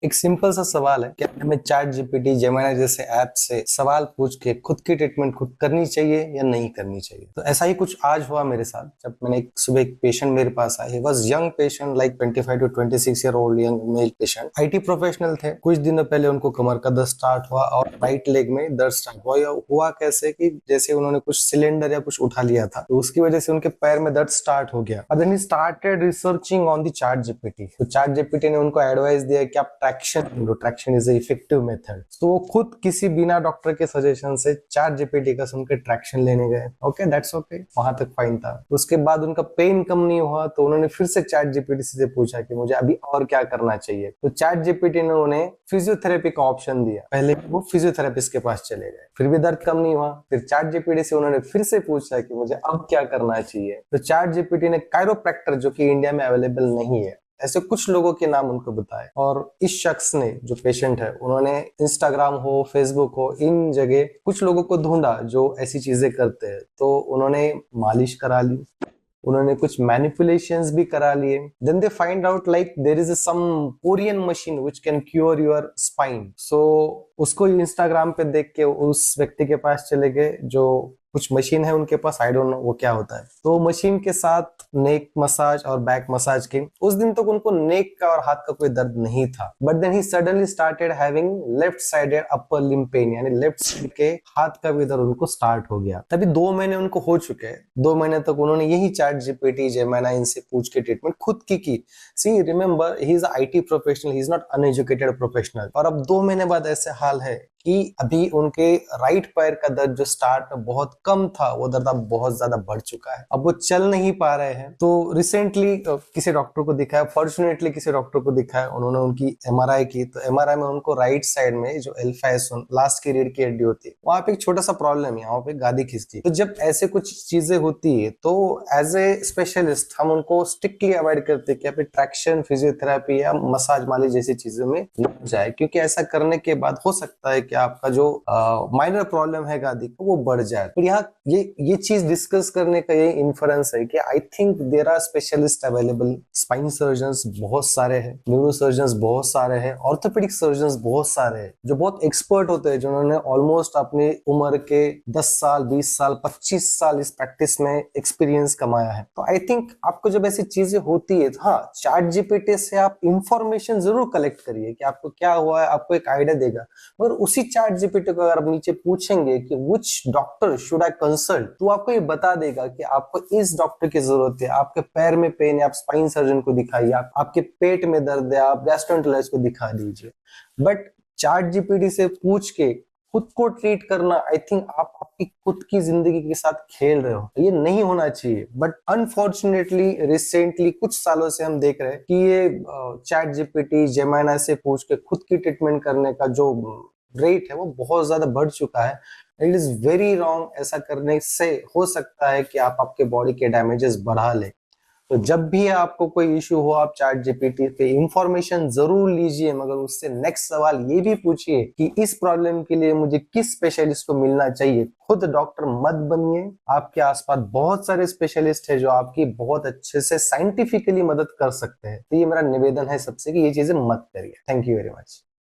एक सिंपल सा सवाल है, क्या हमें चैट जीपीटी, जेमिनी जैसे ऐप से सवाल पूछ के खुद की ट्रीटमेंट खुद करनी चाहिए या नहीं करनी चाहिए? तो ऐसा ही कुछ आज हुआ मेरे साथ। जब मैंने सुबह एक पेशेंट मेरे पास आया, he was young patient, like 25 to 26 year old young male patient. IT professional थे। कुछ दिनों पहले उनको कमर का दर्द स्टार्ट हुआ और राइट लेग में दर्द स्टार्ट हुआ कैसे कि जैसे उन्होंने कुछ सिलेंडर या कुछ उठा लिया था, तो उसकी वजह से उनके पैर में दर्द स्टार्ट हो गया। और then he started researching on the chat GPT. तो चैट जीपीटी ने उनको एडवाइस दिया कि आप ट्रैक्शन इज इफेक्टिव मेथड। तो वो खुद किसी बिना डॉक्टर के सजेशन से चैट जीपीटी का सुनकर ट्रैक्शन लेने गए। ओके, दैट्स ओके, वहां तक फाइन था। उसके बाद उनका पेन कम नहीं हुआ तो उन्होंने फिर से चैट जीपीटी से पूछा कि मुझे अभी और क्या करना चाहिए। तो चैट जीपीटी ने उन्हें फिजियोथेरेपी का ऑप्शन दिया। पहले वो फिजियोथेरेपिस्ट के पास चले गए, फिर भी दर्द कम नहीं हुआ। फिर चैट जीपीटी से उन्होंने फिर से पूछा कि मुझे अब क्या करना चाहिए। तो चैट जीपीटी ने कायरोप्रैक्टर, जो कि इंडिया में अवेलेबल नहीं है, ऐसे कुछ लोगों के नाम उनको बताए। और इस शख्स ने, जो पेशेंट है, उन्होंने इंस्टाग्राम हो, फेसबुक हो, इन जगह कुछ लोगों को ढूंढा जो ऐसी चीजें करते हैं। तो उन्होंने मालिश करा ली, उन्होंने कुछ मैनिपुलेशंस भी करा लिए। Then they find out like there is some Korean machine which can cure your spine. So उसको इंस्टाग्राम पे देख के उस व्यक्ति के पास चले गए, जो कुछ मशीन है उनके पास, आई डोंट नो वो क्या होता है। तो मशीन के साथ नेक मसाज और बैक मसाज की। उस दिन तक उनको नेक का और हाथ का कोई दर्द नहीं था, but then he suddenly started having left sided upper limb pain, यानी लेफ्ट साइड के हाथ का भी दर्द उनको स्टार्ट हो गया। तभी 2 महीने उनको हो चुके हैं। 2 महीने तक उन्होंने यही चैट जीपीटी, जेमिनी, इनसे पूछ के ट्रीटमेंट खुद की। See remember, he is IT professional, he is not uneducated professional. और अब 2 महीने बाद ऐसे हाल है कि अभी उनके राइट पैर का दर्द जो स्टार्ट में बहुत कम था, वो दर्द अब बहुत ज्यादा बढ़ चुका है। अब वो चल नहीं पा रहे हैं। तो रिसेंटली किसी डॉक्टर को दिखाया, फॉर्चुनेटली किसी डॉक्टर को दिखाया, उन्होंने उनकी एमआरआई की। तो एमआरआई में उनको राइट साइड में जो L5S1 लास्ट की रीढ़ की हड्डी होती है, वहां पे एक छोटा सा प्रॉब्लम है, यहाँ पे गादी खिसकी। तो जब ऐसे कुछ चीजें होती है तो एज ए स्पेशलिस्ट हम उनको स्ट्रिक्टली अवॉइड करते हैं कि आप ट्रैक्शन, फिजियोथेरेपी या मसाज मालिश जैसी चीजों में न जाए, क्योंकि ऐसा करने के बाद हो सकता है कि आपका जो माइनर प्रॉब्लम है गादी का, वो बढ़ जाए। तो यहाँ ये चीज डिस्कस करने का ये इन्फ्रेंस है कि I think there are specialist available. Spine surgeons बहुत सारे हैं, न्यूरो सर्जन्स बहुत सारे हैं, ऑर्थोपेडिक सर्जन्स बहुत सारे हैं, जो बहुत एक्सपर्ट होते हैं, जिन्होंने ऑलमोस्ट अपनी उम्र के 10 साल, 20 साल, 25 साल इस प्रैक्टिस में एक्सपीरियंस कमाया है। तो आई थिंक आपको जब ऐसी चीजें होती है, हाँ, चैट जीपीटी से आप इंफॉर्मेशन जरूर कलेक्ट करिए कि आपको क्या हुआ है, आपको एक आइडिया देगा। और उसी चैट जीपीटी को अगर आप नीचे पूछेंगे कि which doctor should I consult, तो आपको ये बता देगा कि आपको इस डॉक्टर की जरूरत है। आपके पैर में पेन है, आप स्पाइन सर्जन को दिखाइए। आपके पेट में दर्द है, आप गैस्ट्रोएंटेरोलॉजिस्ट को दिखा दीजिए। बट चैट जीपीटी से पूछ के खुद को ट्रीट करना, आई थिंक आप आपकी खुद की जिंदगी के साथ खेल रहे हो। ये नहीं होना चाहिए। बट अनफॉर्चुनेटली रिसेंटली कुछ सालों से हम देख रहे हैं कि ये चैट जीपीटी, जेमिनी से पूछ के खुद की ट्रीटमेंट करने का जो रेट है वो बहुत ज्यादा बढ़ चुका है। It is very wrong. ऐसा करने से हो सकता है कि आप आपके बॉडी के डैमेजेस बढ़ा ले। तो जब भी आपको कोई इश्यू हो, आप चैट जीपीटी पे इंफॉर्मेशन जरूर लीजिए, मगर उससे नेक्स्ट सवाल ये भी पूछिए कि इस प्रॉब्लम के लिए मुझे किस स्पेशलिस्ट को मिलना चाहिए। खुद डॉक्टर मत बनिए। आपके आसपास बहुत सारे स्पेशलिस्ट हैं जो आपकी बहुत अच्छे से साइंटिफिकली मदद कर सकते हैं। तो ये मेरा निवेदन है सबसे कि ये चीजें मत करिए। Thank you very much.